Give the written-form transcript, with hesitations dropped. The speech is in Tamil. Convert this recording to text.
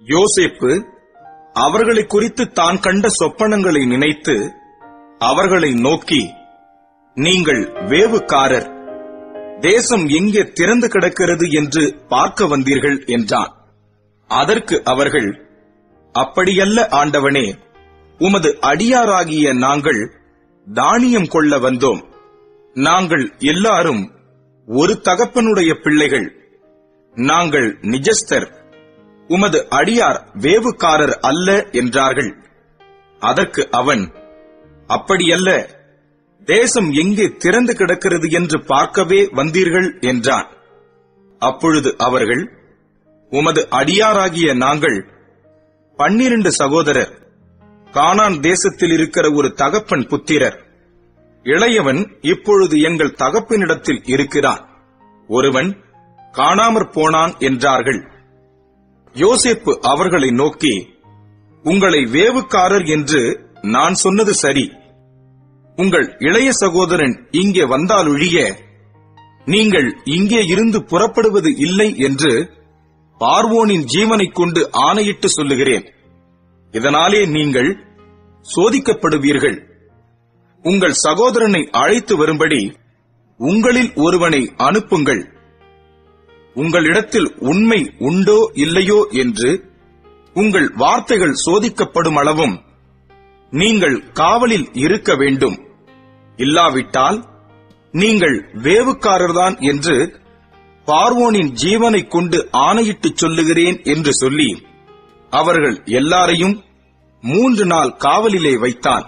யோசேப்பு அவர்களை குறித்து தான் கண்ட சொப்பனங்களை நினைத்து அவர்களை நோக்கி, நீங்கள் வேவுக்காரர், தேசம் எங்கே திறந்து கிடக்கிறது என்று பார்க்க வந்தீர்கள் என்றான். அதற்கு அவர்கள், அப்படியல்ல ஆண்டவனே, உமது அடியாராகிய நாங்கள் தானியம் கொள்ள வந்தோம். நாங்கள் எல்லாரும் ஒரு தகப்பனுடைய பிள்ளைகள். நாங்கள் நிஜஸ்தர், உமது அடியார் வேவுக்காரர் அல்ல என்றார்கள். அதற்கு அவன், அப்படியல்ல, தேசம் எங்கே திறந்து கிடக்கிறது என்று பார்க்கவே வந்தீர்கள் என்றான். அப்பொழுது அவர்கள், உமது அடியாராகிய நாங்கள் 12 சகோதரர், கானான் தேசத்தில் இருக்கிற ஒரு தகப்பன் புத்திரர். இளையவன் இப்பொழுது எங்கள் தகப்பனிடத்தில் இருக்கிறான், ஒருவன் காணாமற் போனான் என்றார்கள். யோசேப்பு அவர்களை நோக்கி, உங்களை வேவுக்காரர் என்று நான் சொன்னது சரி. உங்கள் இளைய சகோதரன் இங்கே வந்தாலொழிய நீங்கள் இங்கே இருந்து புறப்படுவது இல்லை என்று பார்வோனின் ஜீவனைக் கொண்டு ஆணையிட்டு சொல்லுகிறேன். இதனாலே நீங்கள் சோதிக்கப்படுவீர்கள். உங்கள் சகோதரனை அழைத்து வரும்படி உங்களில் ஒருவனை அனுப்புங்கள். உங்களிடத்தில் உண்மை உண்டோ இல்லையோ என்று உங்கள் வார்த்தைகள் சோதிக்கப்படும் அளவும் நீங்கள் காவலில் இருக்க வேண்டும். இல்லாவிட்டால் நீங்கள் வேவுக்காரர்தான் என்று பார்வோனின் ஜீவனைக் கொண்டு ஆணையிட்டு சொல்லுகிறேன் என்று சொல்லி அவர்கள் எல்லாரையும் 3 நாள் காவலிலே வைத்தான்.